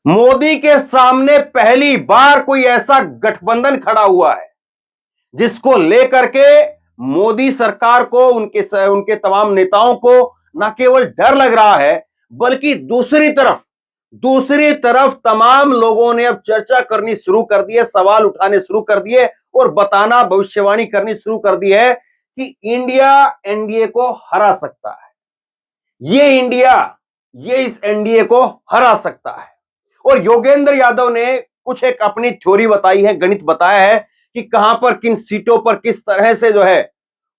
मोदी के सामने पहली बार कोई ऐसा गठबंधन खड़ा हुआ है जिसको लेकर के मोदी सरकार को, उनके तमाम नेताओं को न केवल डर लग रहा है, बल्कि दूसरी तरफ तमाम लोगों ने अब चर्चा करनी शुरू कर दी है, सवाल उठाने शुरू कर दिए और बताना, भविष्यवाणी करनी शुरू कर दी है कि इंडिया एनडीए को हरा सकता है। ये इस एनडीए को हरा सकता है। और योगेंद्र यादव ने कुछ एक अपनी थ्योरी बताई है, गणित बताया है कि कहां पर, किन सीटों पर किस तरह से जो है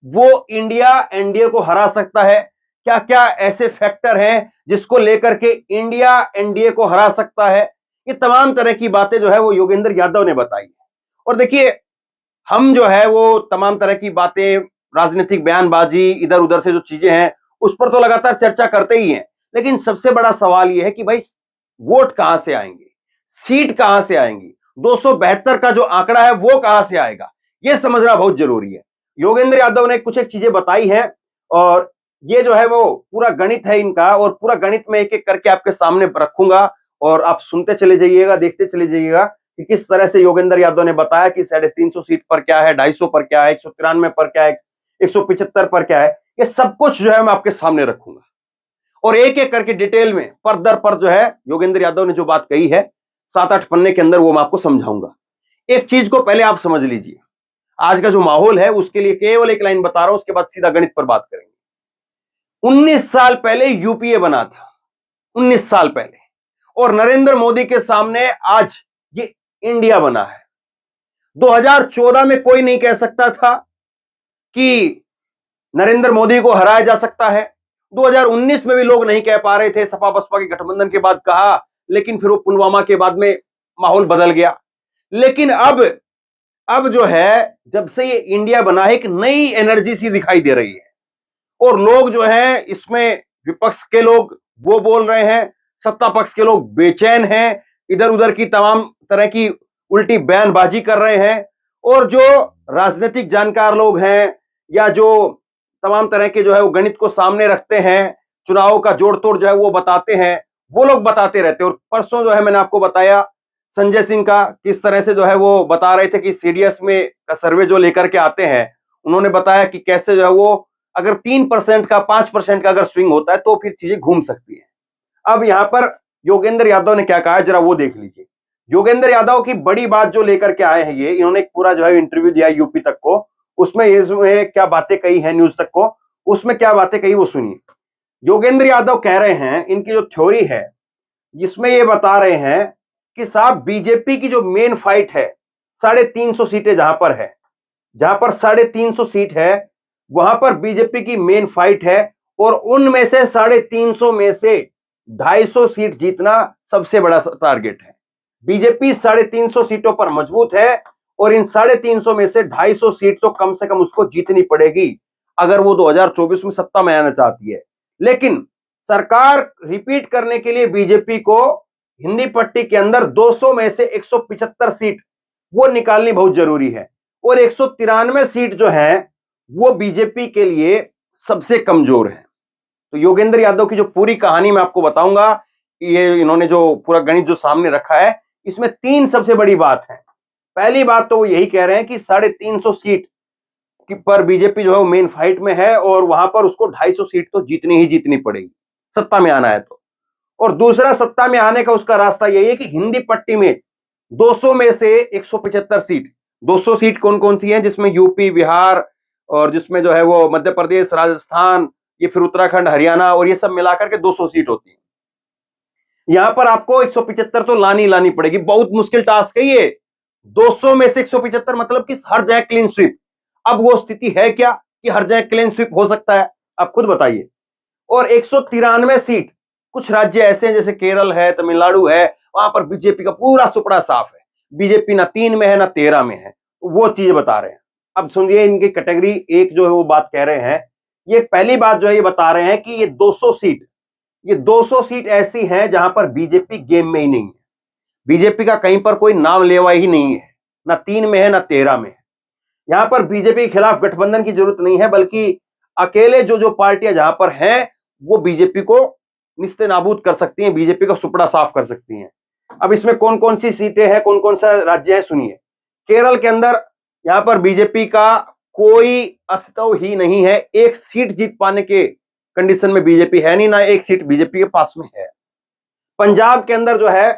वो इंडिया एनडीए को हरा सकता है, क्या क्या ऐसे फैक्टर हैं जिसको लेकर के इंडिया एनडीए को हरा सकता है। ये तमाम तरह की बातें जो है वो योगेंद्र यादव ने बताई है। और देखिए, हम जो है वो तमाम तरह की बातें, राजनीतिक बयानबाजी, इधर उधर से जो चीजें हैं उस पर तो लगातार चर्चा करते ही हैं, लेकिन सबसे बड़ा सवाल यह है कि भाई वोट कहां से आएंगे, सीट कहां से आएंगी, 272 का जो आंकड़ा है वो कहां से आएगा, यह समझना बहुत जरूरी है। योगेंद्र यादव ने कुछ एक चीजें बताई हैं और ये जो है वो पूरा गणित है इनका, और पूरा गणित में एक एक करके आपके सामने रखूंगा और आप सुनते चले जाइएगा, देखते चले जाइएगा कि किस तरह से योगेंद्र यादव ने बताया कि 350 सीट पर क्या है, 250 पर क्या है, 193 पर क्या है, 175 पर क्या है। ये सब कुछ जो है मैं आपके सामने रखूंगा और एक एक करके डिटेल में पर दर पर जो है योगेंद्र यादव ने जो बात कही है 7-8 पन्ने के अंदर, वो मैं आपको समझाऊंगा। एक चीज को पहले आप समझ लीजिए, आज का जो माहौल है उसके लिए केवल एक लाइन बता रहा हूं, उसके बाद सीधा गणित पर बात करेंगे। 19 साल पहले यूपीए बना था, 19 साल पहले, और नरेंद्र मोदी के सामने आज ये इंडिया बना है। 2014 में कोई नहीं कह सकता था कि नरेंद्र मोदी को हराया जा सकता है। 2019 में भी लोग नहीं कह पा रहे थे, सपा बसपा के गठबंधन के बाद कहा, लेकिन फिर वो पुलवामा के बाद में माहौल बदल गया। लेकिन अब जो है, जब से ये इंडिया बना है, एक नई एनर्जी सी दिखाई दे रही है और लोग जो हैं इसमें, विपक्ष के लोग वो बोल रहे हैं, सत्ता पक्ष के लोग बेचैन हैं, इधर उधर की तमाम तरह की उल्टी बयानबाजी कर रहे हैं, और जो राजनीतिक जानकार लोग हैं या जो तमाम तरह के जो है वो गणित को सामने रखते हैं, चुनाव का जोड़ तोड़ जो है वो बताते हैं, वो लोग बताते रहते हैं। और परसों जो है मैंने आपको बताया संजय सिंह का, किस तरह से जो है वो बता रहे थे कि सीडीएस में का सर्वे जो लेकर के आते हैं, उन्होंने बताया कि कैसे जो है वो अगर 3% का, 5% का अगर स्विंग होता है तो फिर चीजें घूम सकती है। अब यहां पर योगेंद्र यादव ने क्या कहा है, जरा वो देख लीजिए। योगेंद्र यादव की बड़ी बात जो लेकर के आए हैं, ये इन्होंने एक पूरा जो है इंटरव्यू दिया यूपी तक को, उसमें क्या बातें कही है, न्यूज तक को, उसमें क्या बातें कही वो सुनिए। योगेंद्र यादव कह रहे हैं, इनकी जो थ्योरी है जिसमें ये बता रहे हैं कि साहब बीजेपी की जो मेन फाइट है, 350 सीटें जहां पर 350 सीट है, वहां पर बीजेपी की मेन फाइट है, और उनमें से 350 में से 250 सीट जीतना सबसे बड़ा टारगेट है। बीजेपी 350 सीटों पर मजबूत है और इन 350 में से 250 सीट तो कम से कम उसको जीतनी पड़ेगी अगर वो 2024 में सत्ता में आना चाहती है। लेकिन सरकार रिपीट करने के लिए बीजेपी को हिंदी पट्टी के अंदर 200 में से 175 सीट वो निकालनी बहुत जरूरी है, और 193 सीट जो है वो बीजेपी के लिए सबसे कमजोर है। तो योगेंद्र यादव की जो पूरी कहानी मैं आपको बताऊंगा, ये इन्होंने जो पूरा गणित जो सामने रखा है, इसमें 3 सबसे बड़ी बात है। पहली बात तो वो यही कह रहे हैं कि 350 सीट पर बीजेपी जो है वो मेन फाइट में है और वहां पर उसको 250 सीट तो जीतनी ही जीतनी पड़ेगी सत्ता में आना है तो। और दूसरा, सत्ता में आने का उसका रास्ता यही है कि हिंदी पट्टी में 200 में से 175 सीट, 200 सीट कौन कौन सी हैं, जिसमें यूपी, बिहार, और जिसमें जो है वो मध्य प्रदेश, राजस्थान, ये फिर उत्तराखंड, हरियाणा, और ये सब मिलाकर के 200 सीट होती है। यहां पर आपको 175 तो लानी पड़ेगी, बहुत मुश्किल टास्क है ये। 200 में से 175 मतलब कि हर जगह क्लीन स्वीप। अब वो स्थिति है क्या कि हर जगह क्लीन स्वीप हो सकता है, आप खुद बताइए। और 193 सीट, कुछ राज्य ऐसे हैं जैसे केरल है, तमिलनाडु है, वहां पर बीजेपी का पूरा सुपड़ा साफ है, बीजेपी ना 3 में है ना 13 में है, वो चीज बता रहे हैं। अब सुनिए इनकी कैटेगरी एक जो है वो बात कह रहे हैं, ये पहली बात जो है ये बता रहे हैं कि ये 200 सीट ऐसी हैं जहां पर बीजेपी गेम में ही नहीं है, बीजेपी का कहीं पर कोई नाम लेवा ही नहीं है, ना 3 में है ना 13 में है। यहां पर बीजेपी के खिलाफ गठबंधन की जरूरत नहीं है, बल्कि अकेले जो पार्टियां जहां पर हैं वो बीजेपी को निस्ते नाबूद कर सकती हैं, बीजेपी का सुपड़ा साफ कर सकती हैं। अब इसमें कौन कौन सी सीटें हैं, कौन कौन सा राज्य है, सुनिए। केरल के अंदर यहां पर बीजेपी का कोई अस्तित्व ही नहीं है, एक सीट जीत पाने के कंडीशन में बीजेपी है नहीं, ना एक सीट बीजेपी के पास में है। पंजाब के अंदर जो है,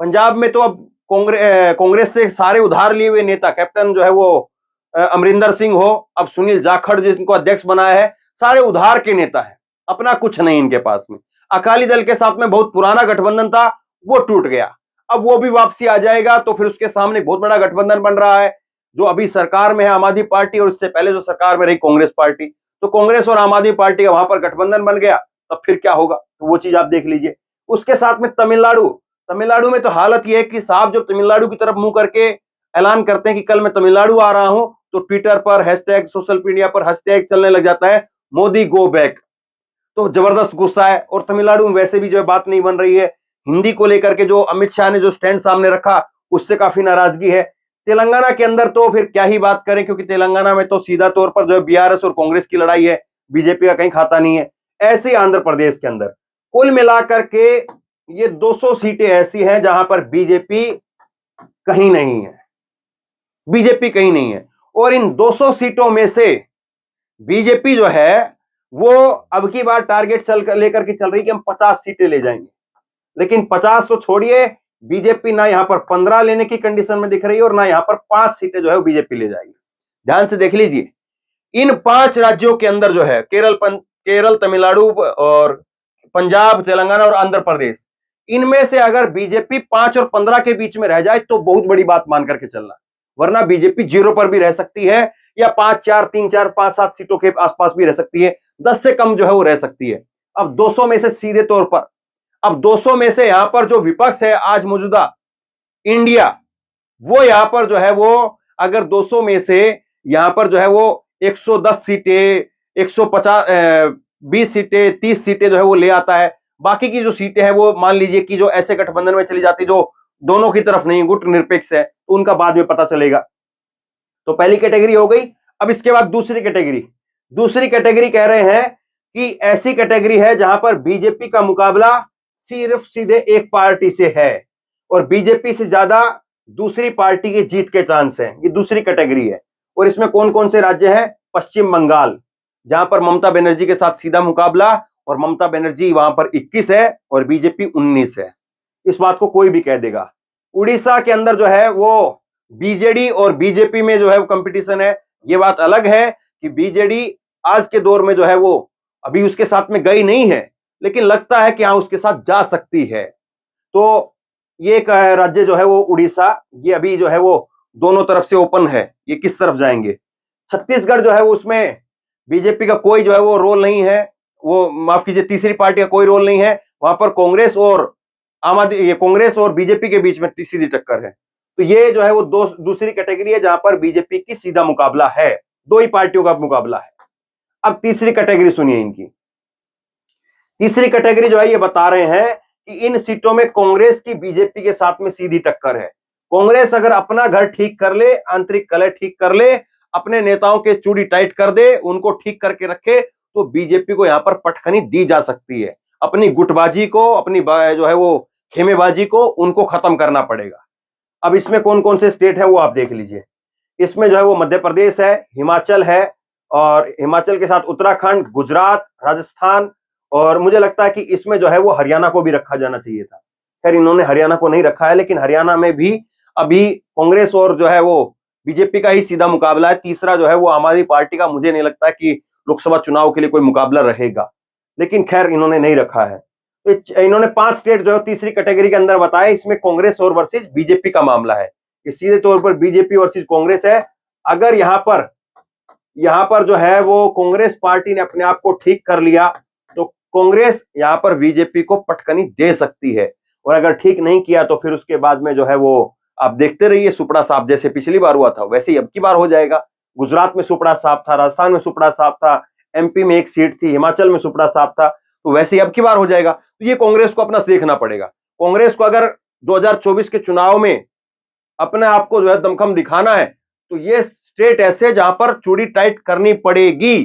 पंजाब में तो अब कांग्रेस से सारे उधार लिए हुए नेता, कैप्टन जो है वो अमरिंदर सिंह हो, अब सुनील जाखड़ जिनको अध्यक्ष बनाया है, सारे उधार के नेता है, अपना कुछ नहीं इनके पास में। अकाली दल के साथ में बहुत पुराना गठबंधन था, वो टूट गया, अब वो भी वापसी आ जाएगा, तो फिर उसके सामने बहुत बड़ा गठबंधन बन रहा है जो अभी सरकार में है, आम आदमी पार्टी, और इससे पहले जो सरकार में रही कांग्रेस पार्टी। तो कांग्रेस और आम आदमी पार्टी का वहां पर गठबंधन बन गया, तब फिर क्या होगा, तो वो चीज आप देख लीजिए। उसके साथ में तमिलनाडु, तमिलनाडु में तो हालत यह है कि साहब जब तमिलनाडु की तरफ मुंह करके ऐलान करते हैं कि कल मैं तमिलनाडु आ रहा हूं, तो ट्विटर पर हैशटैग, सोशल मीडिया पर हैशटैग चलने लग जाता है, मोदी गो बैक। तो जबरदस्त गुस्सा है, और तमिलनाडु में वैसे भी जो बात नहीं बन रही है, हिंदी को लेकर के जो अमित शाह ने जो स्टैंड सामने रखा, उससे काफी नाराजगी है। तेलंगाना के अंदर तो फिर क्या ही बात करें, क्योंकि तेलंगाना में तो सीधा तौर पर जो है बीआरएस और कांग्रेस की लड़ाई है, बीजेपी का कहीं खाता नहीं है। ऐसे ही आंध्र प्रदेश के अंदर कुल मिलाकर के ये 200 सीटें ऐसी हैं जहां पर बीजेपी कहीं नहीं है, बीजेपी कहीं नहीं है। और इन 200 सीटों में से बीजेपी जो है वो अब की बार टारगेट लेकर के चल रही कि हम 50 सीटें ले जाएंगे, लेकिन 50 तो छोड़िए, बीजेपी ना यहां पर 15 लेने की कंडीशन में दिख रही है, और ना यहां पर 5 सीटें जो है बीजेपी ले जाएगी। ध्यान से देख लीजिए, इन 5 राज्यों के अंदर जो है केरल, तमिलनाडु और पंजाब, तेलंगाना और आंध्र प्रदेश, इनमें से अगर बीजेपी 5 और 15 के बीच में रह जाए तो बहुत बड़ी बात मान करके चलना, वरना बीजेपी 0 पर भी रह सकती है, या 5, 4, 3, 4, 5, 7 सीटों के आसपास भी रह सकती है, 10 से कम जो है वो रह सकती है। अब 200 में से सीधे तौर पर, अब 200 में से यहां पर जो विपक्ष है आज मौजूदा इंडिया, वो यहां पर जो है वो अगर 200 में से यहां पर जो है वो 110 सीटें, 150, 20 सीटें, 30 सीटें जो है वो ले आता है, बाकी की जो सीटें हैं वो मान लीजिए कि जो ऐसे गठबंधन में चली जाती जो दोनों की तरफ नहीं, गुट निरपेक्ष है, तो उनका बाद में पता चलेगा। तो पहली कैटेगरी हो गई। अब इसके बाद दूसरी कैटेगरी कह रहे हैं कि ऐसी कैटेगरी है जहां पर बीजेपी का मुकाबला सिर्फ सीधे एक पार्टी से है, और बीजेपी से ज्यादा दूसरी पार्टी की जीत के चांस है, ये दूसरी कैटेगरी है। और इसमें कौन कौन से राज्य हैं? पश्चिम बंगाल, जहां पर ममता बनर्जी के साथ सीधा मुकाबला, और ममता बनर्जी वहां पर 21 है और बीजेपी 19 है, इस बात को कोई भी कह देगा। उड़ीसा के अंदर जो है वो बीजेडी और बीजेपी में जो है वो कंपटीशन है। ये बात अलग है कि बीजेडी आज के दौर में जो है वो अभी उसके साथ में गई नहीं है, लेकिन लगता है कि हाँ उसके साथ जा सकती है। तो ये एक राज्य जो है वो उड़ीसा, ये अभी जो है वो दोनों तरफ से ओपन है, ये किस तरफ जाएंगे। छत्तीसगढ़ जो है वो उसमें बीजेपी का कोई जो है वो रोल नहीं है, वो माफ कीजिए तीसरी पार्टी का कोई रोल नहीं है, वहां पर कांग्रेस और कांग्रेस और बीजेपी के बीच में सीधी टक्कर है। तो ये जो है वो दूसरी कैटेगरी है जहां पर बीजेपी की सीधा मुकाबला है, दो ही पार्टियों का मुकाबला है। अब तीसरी कैटेगरी सुनिए इनकी। तीसरी कैटेगरी जो है ये बता रहे हैं कि इन सीटों में कांग्रेस की बीजेपी के साथ में सीधी टक्कर है। कांग्रेस अगर अपना घर ठीक कर ले, आंतरिक कलह ठीक कर ले, अपने नेताओं के चूड़ी टाइट कर दे, उनको ठीक करके रखे, तो बीजेपी को यहां पर पटखनी दी जा सकती है। अपनी गुटबाजी को, अपनी जो है वो खेमेबाजी को, उनको खत्म करना पड़ेगा। अब इसमें कौन कौन से स्टेट है वो आप देख लीजिए। इसमें जो है वो मध्य प्रदेश है, हिमाचल है, और हिमाचल के साथ उत्तराखंड, गुजरात, राजस्थान, और मुझे लगता है कि इसमें जो है वो हरियाणा को भी रखा जाना चाहिए था। खैर इन्होंने हरियाणा को नहीं रखा है, लेकिन हरियाणा में भी अभी कांग्रेस और जो है वो बीजेपी का ही सीधा मुकाबला है। तीसरा जो है वो आम आदमी पार्टी का, मुझे नहीं लगता कि लोकसभा चुनाव के लिए कोई मुकाबला रहेगा, लेकिन खैर इन्होंने नहीं रखा है। इन्होंने 5 स्टेट जो है तीसरी कैटेगरी के अंदर बताए, इसमें कांग्रेस और वर्सेस बीजेपी का मामला है। ये सीधे तौर पर बीजेपी वर्सेस कांग्रेस है। अगर यहां पर जो है वो कांग्रेस पार्टी ने अपने आप को ठीक कर लिया, तो कांग्रेस यहां पर बीजेपी को पटकनी दे सकती है, और अगर ठीक नहीं किया तो फिर उसके बाद में जो है वो आप देखते रहिए, सुपड़ा साफ जैसे पिछली बार हुआ था वैसे ही अब की बार हो जाएगा। गुजरात में सुपड़ा साफ था, राजस्थान में सुपड़ा साफ था, एमपी में एक सीट थी, हिमाचल में सुपड़ा साफ था, तो वैसे ही अब की बार हो जाएगा। तो ये कांग्रेस को अपना देखना पड़ेगा। कांग्रेस को अगर 2024 के चुनाव में अपने आप को जो है दमखम दिखाना है, तो ये स्टेट ऐसे जहां पर चूड़ी टाइट करनी पड़ेगी,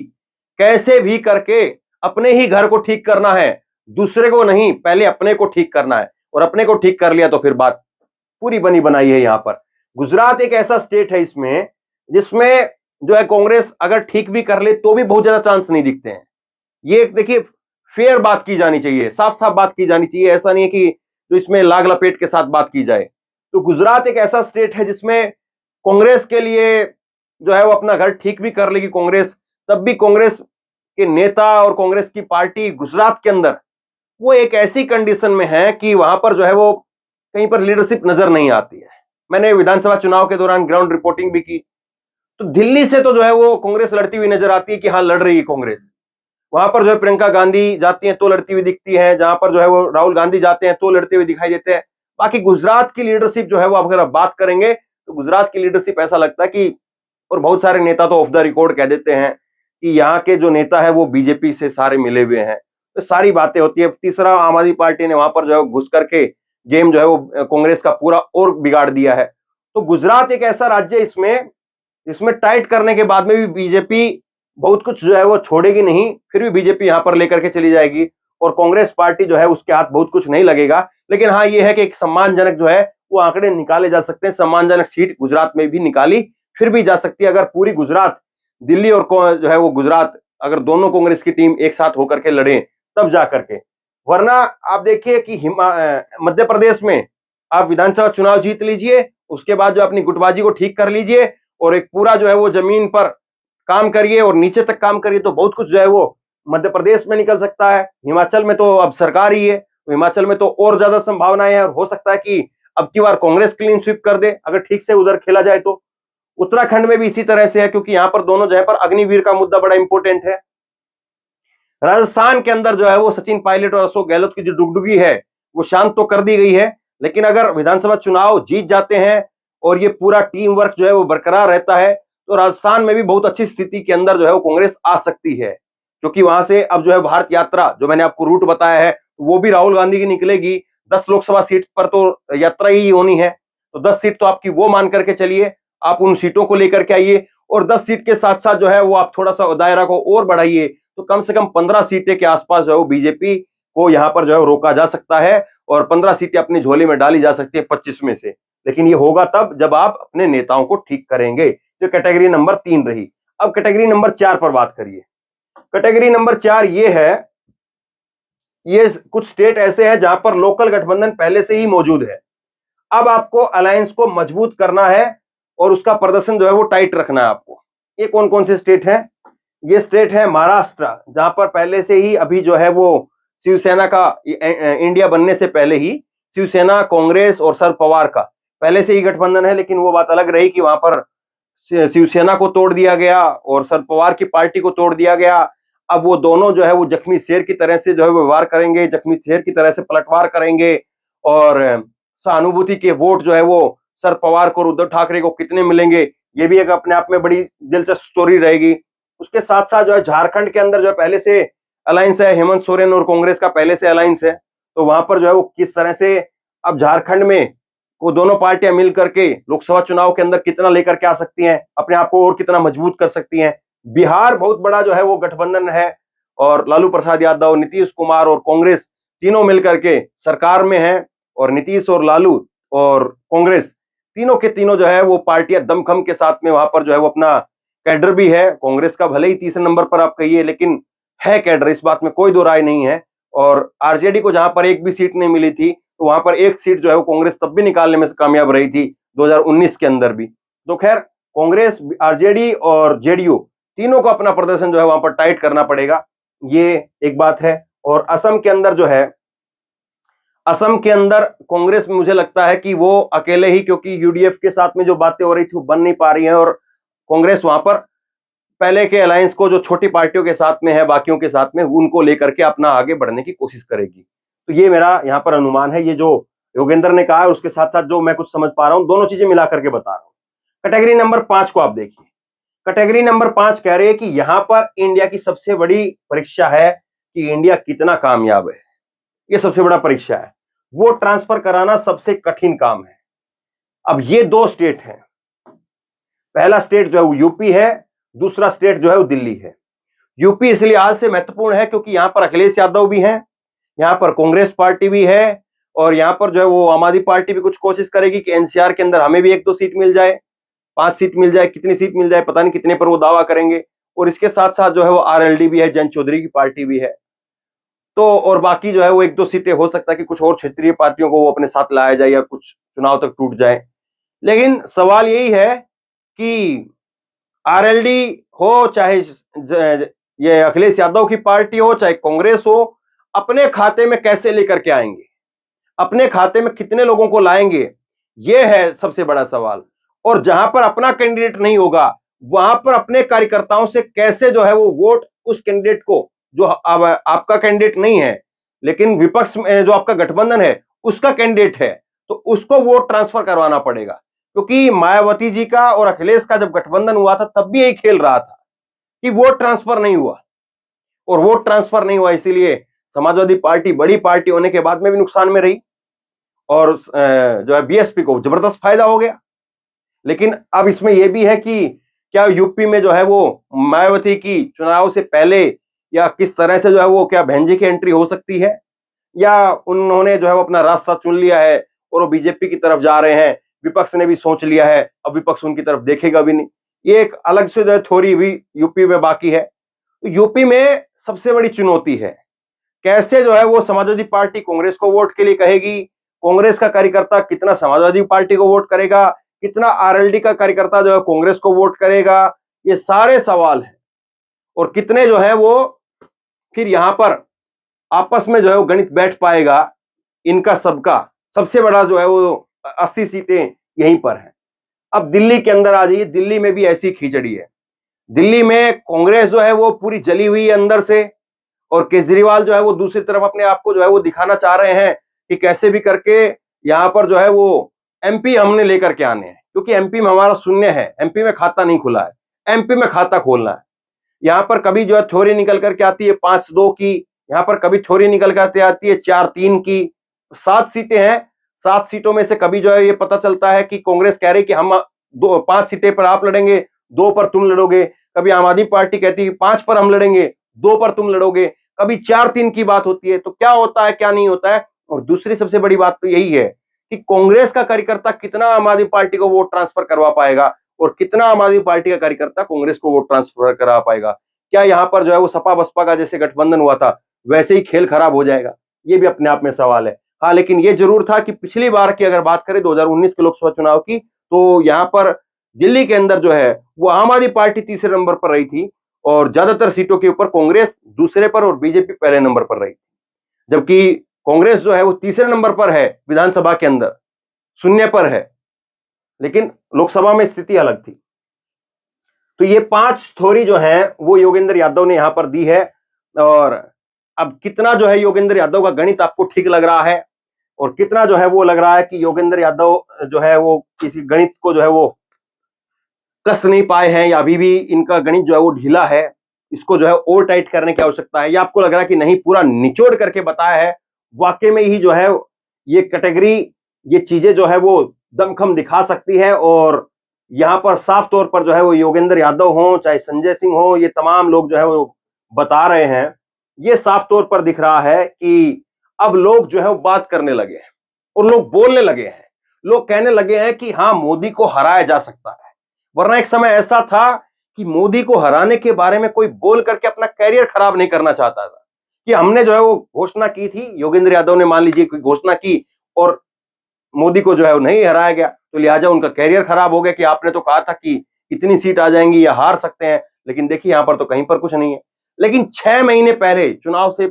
कैसे भी करके अपने ही घर को ठीक करना है, दूसरे को नहीं, पहले अपने को ठीक करना है। और अपने को ठीक कर लिया तो फिर बात पूरी बनी बनाई है। यहां पर गुजरात एक ऐसा स्टेट है इसमें जिसमें जो है कांग्रेस अगर ठीक भी कर ले तो भी बहुत ज्यादा चांस नहीं दिखते हैं। ये देखिए फेयर बात की जानी चाहिए, साफ साफ बात की जानी चाहिए, ऐसा नहीं है कि जो इसमें लाग लपेट के साथ बात की जाए। तो गुजरात एक ऐसा स्टेट है जिसमें कांग्रेस के लिए जो है वो अपना घर ठीक भी कर लेगी कांग्रेस, तब भी कांग्रेस के नेता और कांग्रेस की पार्टी गुजरात के अंदर वो एक ऐसी कंडीशन में है कि वहां पर जो है वो कहीं पर लीडरशिप नजर नहीं आती है। मैंने विधानसभा चुनाव के दौरान ग्राउंड रिपोर्टिंग भी की, तो दिल्ली से तो जो है वो कांग्रेस लड़ती हुई नजर आती है कि हाँ लड़ रही है कांग्रेस। वहां पर जो है प्रियंका गांधी जाती हैं तो लड़ती हुई दिखती है, जहां पर जो है वो राहुल गांधी जाते हैं तो लड़ते हुए दिखाई देते हैं। बाकी गुजरात की लीडरशिप जो है वो अगर आप बात करेंगे तो गुजरात की लीडरशिप ऐसा लगता है कि, और बहुत सारे नेता तो ऑफ द रिकॉर्ड कह देते हैं कि यहाँ के जो नेता है वो बीजेपी से सारे मिले हुए हैं, तो सारी बातें होती है। तीसरा, आम आदमी पार्टी ने वहां पर जो है घुस करके गेम जो है वो कांग्रेस का पूरा और बिगाड़ दिया है। तो गुजरात एक ऐसा राज्य इसमें टाइट करने के बाद में भी बीजेपी बहुत कुछ जो है वो छोड़ेगी नहीं, फिर भी बीजेपी यहां पर लेकर के चली जाएगी और कांग्रेस पार्टी जो है उसके हाथ बहुत कुछ नहीं लगेगा। लेकिन हाँ ये है कि एक सम्मानजनक जो है वो आंकड़े निकाले जा सकते हैं, सम्मानजनक सीट गुजरात में भी निकाली फिर भी जा सकती है अगर पूरी गुजरात, दिल्ली और जो है वो गुजरात, अगर दोनों कांग्रेस की टीम एक साथ होकर के लड़े तब जा करके। वरना आप देखिए कि मध्य प्रदेश में आप विधानसभा चुनाव जीत लीजिए, उसके बाद जो अपनी गुटबाजी को ठीक कर लीजिए और एक पूरा जो है वो जमीन पर काम करिए और नीचे तक काम करिए, तो बहुत कुछ जो है वो मध्य प्रदेश में निकल सकता है। हिमाचल में तो अब सरकार ही है, तो हिमाचल में तो और ज्यादा संभावनाएं हैं और हो सकता है कि अब की बार कांग्रेस क्लीन स्वीप कर दे अगर ठीक से उधर खेला जाए तो। उत्तराखंड में भी इसी तरह से है क्योंकि यहां पर दोनों जगह पर अग्निवीर का मुद्दा बड़ा इंपॉर्टेंट है। राजस्थान के अंदर जो है वो सचिन पायलट और अशोक गहलोत की जो डुगडुगी है वो शांत तो कर दी गई है, लेकिन अगर विधानसभा चुनाव जीत जाते हैं और ये पूरा टीम वर्क जो है वो बरकरार रहता है तो राजस्थान में भी बहुत अच्छी स्थिति के अंदर जो है वो कांग्रेस आ सकती है। क्योंकि वहां से अब जो है भारत यात्रा जो मैंने आपको रूट बताया है वो भी राहुल गांधी की निकलेगी। 10 लोकसभा सीट पर तो यात्रा ही होनी है, तो 10 सीट तो आपकी वो मान करके चलिए, आप उन सीटों को लेकर के आइए और 10 सीट के साथ साथ जो है वो आप थोड़ा सा दायरा को और बढ़ाइए, तो कम से कम 15 सीटें के आसपास जो है वो बीजेपी को यहां पर जो है रोका जा सकता है और 15 सीटें अपनी झोली में डाली जा सकती है 25 में से। लेकिन ये होगा तब जब आप अपने नेताओं को ठीक करेंगे। जो कैटेगरी नंबर 3 रही, अब कैटेगरी नंबर 4 पर बात करिए। कैटेगरी नंबर 4 ये है, ये कुछ स्टेट ऐसे हैं जहां पर लोकल गठबंधन पहले से ही मौजूद है, अब आपको अलायंस को मजबूत करना है और उसका प्रदर्शन जो है वो टाइट रखना है आपको। ये कौन कौन से स्टेट हैं? ये स्टेट है महाराष्ट्र, जहां पर पहले से ही अभी जो है वो शिवसेना का, इंडिया बनने से पहले ही शिवसेना, कांग्रेस और शरद पवार का पहले से ही गठबंधन है, लेकिन वो बात अलग रही कि वहां पर शिवसेना को तोड़ दिया गया और शरद पवार की पार्टी को तोड़ दिया गया। अब वो दोनों जो है वो जख्मी शेर की तरह से जो है व्यवहार करेंगे, जख्मी शेर की तरह से पलटवार करेंगे और सहानुभूति के वोट जो है वो शरद पवार को और उद्धव ठाकरे को कितने मिलेंगे, ये भी एक अपने आप में बड़ी दिलचस्प स्टोरी रहेगी। उसके साथ साथ जो है झारखंड के अंदर जो है पहले से अलायंस है, हेमंत सोरेन और कांग्रेस का पहले से अलायंस है, तो वहां पर जो है वो किस तरह से अब झारखंड में वो दोनों पार्टियां मिल करके लोकसभा चुनाव के अंदर कितना लेकर के आ सकती हैं, अपने आप को और कितना मजबूत कर सकती हैं। बिहार बहुत बड़ा जो है वो गठबंधन है और लालू प्रसाद यादव, नीतीश कुमार और कांग्रेस तीनों मिलकर के सरकार में है और नीतीश और लालू और कांग्रेस तीनों के तीनों जो है वो पार्टियां दमखम के साथ में वहां पर जो है वो अपना कैडर भी है। कांग्रेस का भले ही तीसरे नंबर पर आप कहिए, लेकिन है कैडर, इस बात में कोई दो राय नहीं है। और आरजेडी को जहां पर एक भी सीट नहीं मिली थी तो वहां पर एक सीट जो है वो कांग्रेस तब भी निकालने में कामयाब रही थी 2019 के अंदर भी। तो खैर कांग्रेस, आरजेडी और जेडीयू तीनों को अपना प्रदर्शन जो है वहां पर टाइट करना पड़ेगा, ये एक बात है। और असम के अंदर जो है, असम के अंदर कांग्रेस में मुझे लगता है कि वो अकेले ही, क्योंकि यूडीएफ के साथ में जो बातें हो रही थी वो बन नहीं पा रही हैं और कांग्रेस वहां पर पहले के अलायंस को जो छोटी पार्टियों के साथ में है, बाकियों के साथ में, उनको लेकर के अपना आगे बढ़ने की कोशिश करेगी। तो ये मेरा यहाँ पर अनुमान है, ये जो योगेंद्र ने कहा है उसके साथ साथ जो मैं कुछ समझ पा रहा हूं, दोनों चीजें मिला करके बता रहा हूं। कैटेगरी नंबर 5 को आप देखिए। कैटेगरी नंबर 5 कह रहे हैं कि यहां पर इंडिया की सबसे बड़ी परीक्षा है कि इंडिया कितना कामयाब है। ये सबसे बड़ा परीक्षा है, वो ट्रांसफर कराना सबसे कठिन काम है। अब ये 2 स्टेट हैं, पहला स्टेट जो है वो यूपी है, दूसरा स्टेट जो है वो दिल्ली है। यूपी इसलिए आज से महत्वपूर्ण है क्योंकि यहां पर अखिलेश यादव भी हैं, यहां पर कांग्रेस पार्टी भी है और यहां पर जो है वो आम आदमी पार्टी भी कुछ कोशिश करेगी कि एनसीआर के अंदर हमें भी 1-2 सीट मिल जाए, 5 सीट मिल जाए, कितनी सीट मिल जाए पता नहीं, कितने पर वो दावा करेंगे। और इसके साथ साथ जो है वो आरएलडी भी है, जयंत चौधरी की पार्टी भी है। तो और बाकी जो है वो 1-2 सीटें हो सकता है कि कुछ और क्षेत्रीय पार्टियों को वो अपने साथ लाया जाए या कुछ चुनाव तक टूट जाए। लेकिन सवाल यही है कि आरएलडी हो, चाहे ये अखिलेश यादव की पार्टी हो, चाहे कांग्रेस हो, अपने खाते में कैसे लेकर के आएंगे, अपने खाते में कितने लोगों को लाएंगे, यह है सबसे बड़ा सवाल। और जहां पर अपना कैंडिडेट नहीं होगा, वहां पर अपने कार्यकर्ताओं से कैसे जो है वो वोट उस कैंडिडेट को, जो आपका कैंडिडेट नहीं है लेकिन विपक्ष में जो आपका गठबंधन है उसका कैंडिडेट है, तो उसको वोट ट्रांसफर करवाना पड़ेगा। क्योंकि मायावती जी का और अखिलेश का जब गठबंधन हुआ था तब भी यही खेल रहा था कि वोट ट्रांसफर नहीं हुआ, और वोट ट्रांसफर नहीं हुआ इसीलिए समाजवादी पार्टी बड़ी पार्टी होने के बाद में भी नुकसान में रही और जो है बीएसपी को जबरदस्त फायदा हो गया। लेकिन अब इसमें यह भी है कि क्या यूपी में जो है वो मायावती की चुनाव से पहले या किस तरह से जो है वो क्या भेंजे की एंट्री हो सकती है, या उन्होंने जो है वो अपना रास्ता चुन लिया है और वो बीजेपी की तरफ जा रहे हैं, विपक्ष ने भी सोच लिया है, अब विपक्ष उनकी तरफ देखेगा भी नहीं। ये एक अलग से जो है थ्योरी भी यूपी में बाकी है। तो यूपी में सबसे बड़ी चुनौती है कैसे जो है वो समाजवादी पार्टी कांग्रेस को वोट के लिए कहेगी, कांग्रेस का कार्यकर्ता कितना समाजवादी पार्टी को वोट करेगा, कितना आरएलडी का कार्यकर्ता जो है कांग्रेस को वोट करेगा, ये सारे सवाल हैं। और कितने जो है वो फिर यहां पर आपस में जो है वो गणित बैठ पाएगा, इनका सबका सबसे बड़ा जो है वो 80 सीटें यहीं पर है। अब दिल्ली के अंदर आ जाइए, दिल्ली में भी ऐसी खिचड़ी है। दिल्ली में कांग्रेस जो है वो पूरी जली हुई है अंदर से, और केजरीवाल जो है वो दूसरी तरफ अपने आप को जो है वो दिखाना चाह रहे हैं कि कैसे भी करके यहां पर जो है वो एमपी हमने लेकर के आने हैं, क्योंकि एमपी में हमारा शून्य है, एमपी में खाता नहीं खुला है, एमपी में खाता खोलना है। यहां पर कभी जो है थ्योरी निकल करके आती है 5-2 की, यहां पर कभी थ्योरी निकल करके आती है 4-3 की। 7 सीटें हैं, 7 सीटों में से कभी जो है ये पता चलता है कि कांग्रेस कह रही कि हम 5 सीटें पर आप लड़ेंगे, 2 पर तुम लड़ोगे। कभी आम आदमी पार्टी कहती है 5 पर हम लड़ेंगे, 2 पर तुम लड़ोगे। कभी 4-3 की बात होती है। तो क्या होता है क्या नहीं होता है। और दूसरी सबसे बड़ी बात तो यही है कि कांग्रेस का कार्यकर्ता कितना आम आदमी पार्टी को वोट ट्रांसफर करवा पाएगा और कितना आम आदमी पार्टी का कार्यकर्ता कांग्रेस को वोट ट्रांसफर करा पाएगा। क्या यहां पर जो है वो सपा बसपा का जैसे गठबंधन हुआ था वैसे ही खेल खराब हो जाएगा, ये भी अपने आप में सवाल है। हाँ, लेकिन ये जरूर था कि पिछली बार की अगर बात करें 2019 के लोकसभा चुनाव की, तो यहां पर दिल्ली के अंदर जो है वो आम आदमी पार्टी तीसरे नंबर पर रही थी और ज्यादातर सीटों के ऊपर कांग्रेस दूसरे पर और बीजेपी पहले नंबर पर रही, जबकि कांग्रेस जो है वो तीसरे नंबर पर है विधानसभा के अंदर, शून्य पर है, लेकिन लोकसभा में स्थिति अलग थी। तो ये 5 थ्योरी जो है वो योगेंद्र यादव ने यहां पर दी है। और अब कितना जो है योगेंद्र यादव का गणित आपको ठीक लग रहा है और कितना जो है वो लग रहा है कि योगेंद्र यादव जो है वो किसी गणित को जो है वो कस नहीं पाए हैं, या अभी भी इनका गणित जो है वो ढीला है, इसको जो है और टाइट करने की आवश्यकता है, या आपको लग रहा है कि नहीं पूरा निचोड़ करके बताया है, वाकई में ही जो है ये कैटेगरी, ये चीजें जो है वो दमखम दिखा सकती है। और यहां पर साफ तौर पर जो है वो योगेंद्र यादव हो चाहे संजय सिंह हो, ये तमाम लोग जो है वो बता रहे हैं, ये साफ तौर पर दिख रहा है कि अब लोग जो है वो बात करने लगे हैं और लोग बोलने लगे हैं, लोग कहने लगे हैं कि हाँ मोदी को हराया जा सकता है। वरना एक समय ऐसा था कि मोदी को हराने के बारे में कोई बोल करके अपना कैरियर खराब नहीं करना चाहता था, कि हमने जो है वो घोषणा की थी, योगेंद्र यादव ने मान लीजिए कोई घोषणा की और मोदी को जो है वो नहीं हराया गया, तो लिहाजा उनका कैरियर खराब हो गया कि आपने तो कहा था कि इतनी सीट आ जाएंगी या हार सकते हैं, लेकिन देखिए यहां पर तो कहीं पर कुछ नहीं है। लेकिन 6 महीने पहले, चुनाव से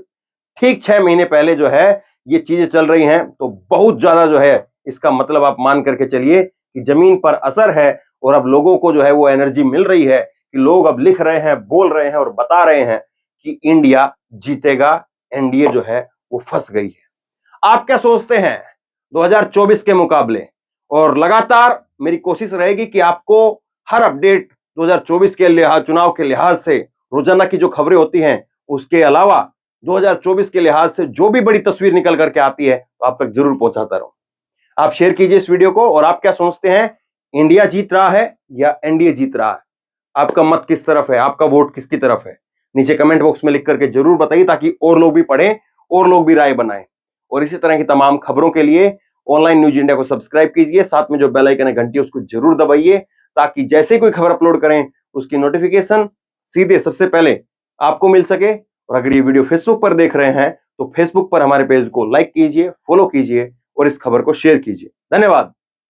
ठीक 6 महीने पहले जो है ये चीजें चल रही हैं, तो बहुत ज्यादा जो है इसका मतलब आप मान करके चलिए कि जमीन पर असर है और अब लोगों को जो है वो एनर्जी मिल रही है कि लोग अब लिख रहे हैं, बोल रहे हैं और बता रहे हैं कि इंडिया जीतेगा, एनडीए जो है वो फंस गई है। आप क्या सोचते हैं 2024 के मुकाबले? और लगातार मेरी कोशिश रहेगी कि आपको हर अपडेट 2024 के लिहाज, चुनाव के लिहाज से रोजाना की जो खबरें होती हैं उसके अलावा 2024 के लिहाज से जो भी बड़ी तस्वीर निकल करके आती है तो आप तक जरूर पहुंचाता रहूं। आप शेयर कीजिए इस वीडियो को। और आप क्या सोचते हैं, इंडिया जीत रहा है या एनडीए जीत रहा है? आपका मत किस तरफ है, आपका वोट किसकी तरफ है? नीचे कमेंट बॉक्स में लिख करके जरूर बताइए ताकि और लोग भी पढ़ें और लोग भी राय बनाएं। और इसी तरह की तमाम खबरों के लिए ऑनलाइन न्यूज इंडिया को सब्सक्राइब कीजिए, साथ में जो बेल आइकन है घंटी उसको जरूर दबाइए, ताकि जैसे कोई खबर अपलोड करें उसकी नोटिफिकेशन सीधे सबसे पहले आपको मिल सके। और अगर ये वीडियो फेसबुक पर देख रहे हैं तो फेसबुक पर हमारे पेज को लाइक कीजिए, फॉलो कीजिए और इस खबर को शेयर कीजिए। धन्यवाद।